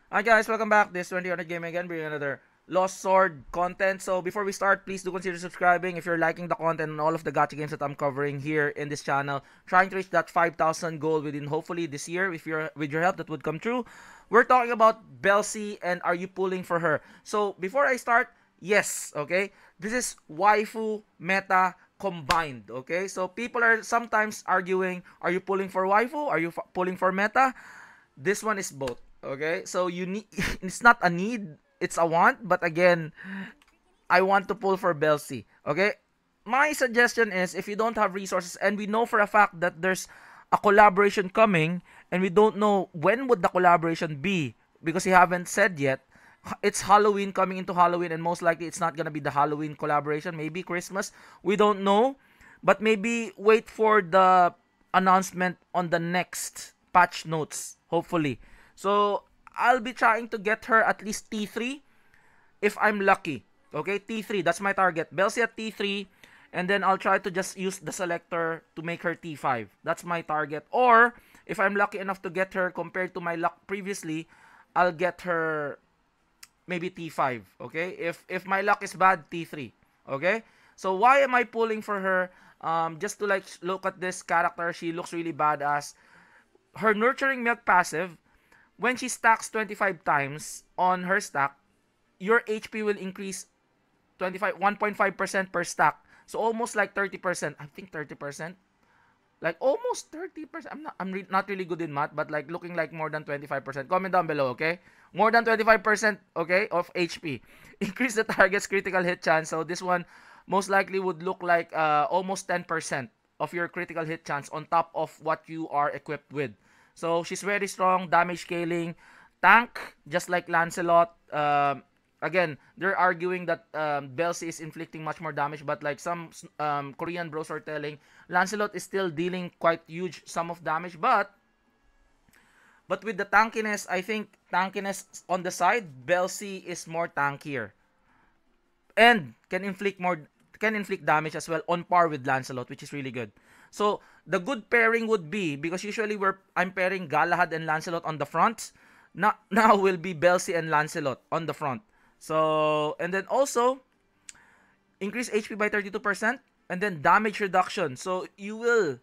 Hi guys, welcome back. This is 2000 Gaming again, bringing another Lost Sword content. So before we start, please do consider subscribing if you're liking the content and all of the gacha games that I'm covering here in this channel. Trying to reach that 5,000 goal within hopefully this year. If you're with your help, that would come true. We're talking about Belsi and are you pulling for her? So before I start, yes, okay, this is waifu meta combined. Okay, so people are sometimes arguing, are you pulling for waifu? Are you pulling for meta? This one is both. Okay, so you need it's not a need, it's a want. But again, I want to pull for Belsi. Okay, my suggestion is if you don't have resources and we know for a fact that there's a collaboration coming and we don't know when would the collaboration be because he haven't said yet. It's Halloween, coming into Halloween, and most likely it's not gonna be the Halloween collaboration, maybe Christmas, we don't know. But maybe wait for the announcement on the next patch notes, hopefully. So I'll be trying to get her at least T3 if I'm lucky. Okay, T3, that's my target. Belsi at T3, and then I'll try to just use the selector to make her T5. That's my target. Or if I'm lucky enough to get her compared to my luck previously, I'll get her maybe T5. Okay, if my luck is bad, T3. Okay, so why am I pulling for her? Just to like look at this character, she looks really badass. Her nurturing milk passive, when she stacks 25 times on her stack, your HP will increase 1.5% per stack. So almost like 30%. I think 30%. Like almost 30%. Not really good in math, but like looking like more than 25%. Comment down below, okay? More than 25%, okay, of HP. Increase the target's critical hit chance. So this one most likely would look like almost 10% of your critical hit chance on top of what you are equipped with. So she's very strong, damage scaling, tank, just like Lancelot. Again, they're arguing that Belsi is inflicting much more damage, but like some Korean bros are telling, Lancelot is still dealing quite huge sum of damage. But with the tankiness, I think tankiness on the side, Belsi is more tankier and can inflict damage as well on par with Lancelot, which is really good. So the good pairing would be, because usually I'm pairing Galahad and Lancelot on the front. Now will be Belsi and Lancelot on the front. So and then also increase HP by 32% and then damage reduction. So you will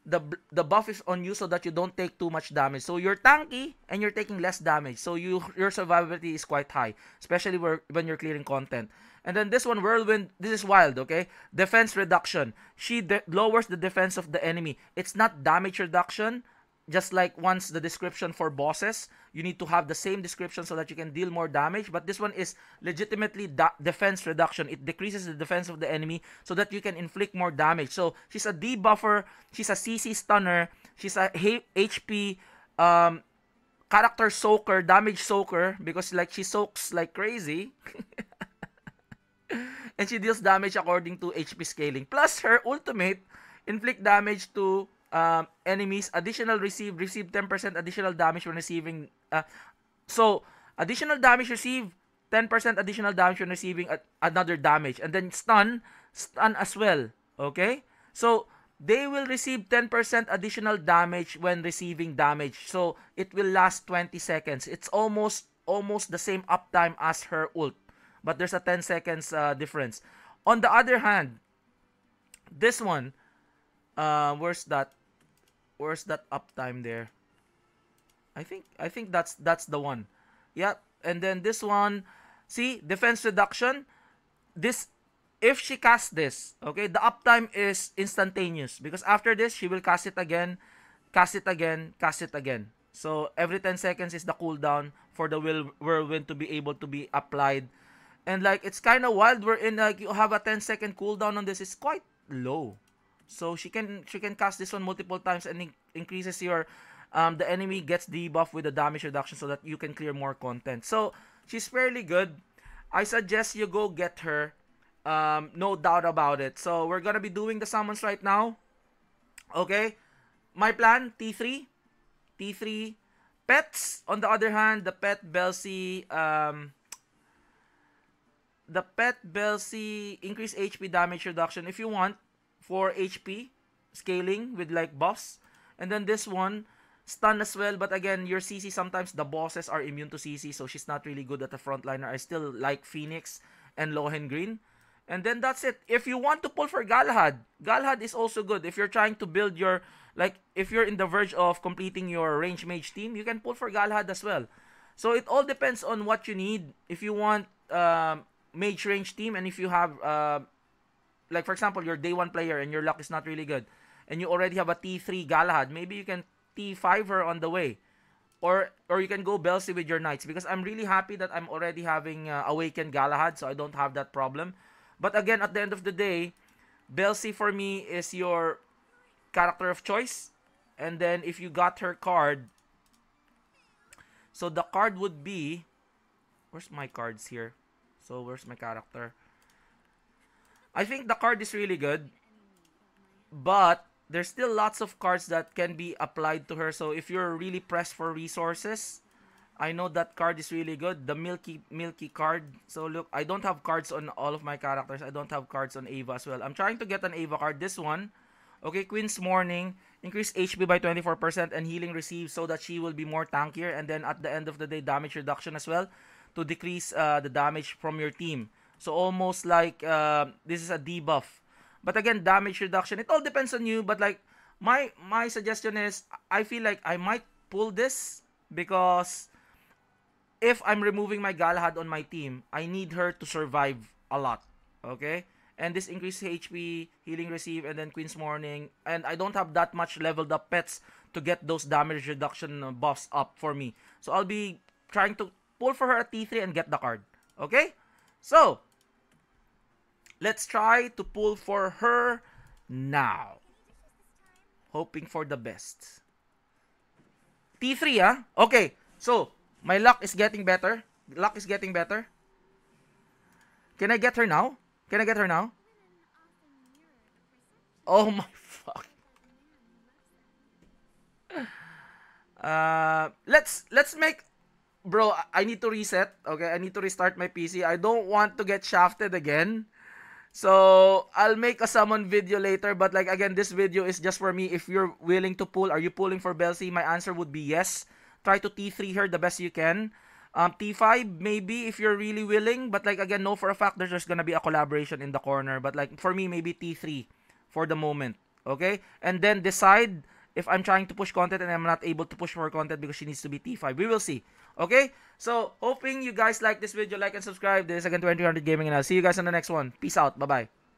the buff is on you so that you don't take too much damage. So you're tanky and you're taking less damage. So your survivability is quite high, especially when you're clearing content. And then this one, Whirlwind, this is wild, okay? Defense reduction. She lowers the defense of the enemy. It's not damage reduction. Just like once the description for bosses, you need to have the same description so that you can deal more damage. But this one is legitimately defense reduction. It decreases the defense of the enemy so that you can inflict more damage. So she's a debuffer, she's a CC stunner, she's a HP character soaker, damage soaker, because like she soaks like crazy. And she deals damage according to HP scaling. Plus her ultimate inflict damage to enemies. Additional receive 10% additional damage when receiving. So additional damage received, 10% additional damage when receiving another damage, and then stun as well. Okay, so they will receive 10% additional damage when receiving damage. So it will last 20 seconds. It's almost the same uptime as her ult, but there's a 10 seconds difference. On the other hand, this one, where's that uptime there? I think that's the one. Yeah, and then this one, see, defense reduction. This, if she casts this, okay, the uptime is instantaneous because after this she will cast it again, cast it again, cast it again. So every 10 seconds is the cooldown for the whirlwind to be able to be applied. And like it's kind of wild. We're in like you have a 10-second cooldown on this. It's quite low. So she can cast this one multiple times and increases your the enemy gets debuff with the damage reduction so that you can clear more content. So she's fairly good. I suggest you go get her. No doubt about it. So we're gonna be doing the summons right now. Okay. My plan, T3. T3. Pets, on the other hand, the pet Belsi, increase HP damage reduction if you want for HP scaling with like buffs. And then this one, stun as well, but again, your CC, sometimes the bosses are immune to CC, so she's not really good at the frontliner. I still like Phoenix and Lohengrin. And then that's it. If you want to pull for Galahad, Galahad is also good. If you're trying to build your, like, if you're in the verge of completing your range mage team, you can pull for Galahad as well. So it all depends on what you need. If you want mage range team, and if you have, like for example, you're day 1 player and your luck is not really good, and you already have a T3 Galahad, maybe you can T5 her on the way. Or you can go Belsi with your knights, because I'm really happy that I'm already having Awakened Galahad, so I don't have that problem. But again, at the end of the day, Belsi for me is your character of choice. And then if you got her card, so the card would be, where's my cards here? So where's my character? I think the card is really good, but there's still lots of cards that can be applied to her. So if you're really pressed for resources, I know that card is really good. The Milky card. So look, I don't have cards on all of my characters. I don't have cards on Ava as well. I'm trying to get an Ava card. This one. Okay, Queen's Morning. Increase HP by 24% and healing received, so that she will be more tankier. And then at the end of the day, damage reduction as well, to decrease the damage from your team. So almost like this is a debuff. But again, damage reduction, it all depends on you. But like my suggestion is, I feel like I might pull this, because if I'm removing my Galahad on my team, I need her to survive a lot. Okay? And this increased HP, healing receive, and then Queen's Morning. And I don't have that much leveled up pets to get those damage reduction buffs up for me. So I'll be trying to pull for her at T3 and get the card. Okay? So, let's try to pull for her now. Hoping for the best. T3, ah? Okay. So, my luck is getting better. Luck is getting better. Can I get her now? Can I get her now? Oh my fuck. Let's make, bro, I need to reset. Okay, I need to restart my PC. I don't want to get shafted again. So, I'll make a summon video later, but like again, this video is just for me. If you're willing to pull, are you pulling for Belsi? My answer would be yes. Try to T3 her the best you can. T5 maybe if you're really willing, but like again, know for a fact there's just gonna be a collaboration in the corner. But like for me, maybe T3 for the moment. Okay, and then decide if I'm trying to push content and I'm not able to push more content because she needs to be T5. We will see. Okay, so hoping you guys like this video, like and subscribe. This is again 2000 Gaming, and I'll see you guys on the next one. Peace out. Bye bye.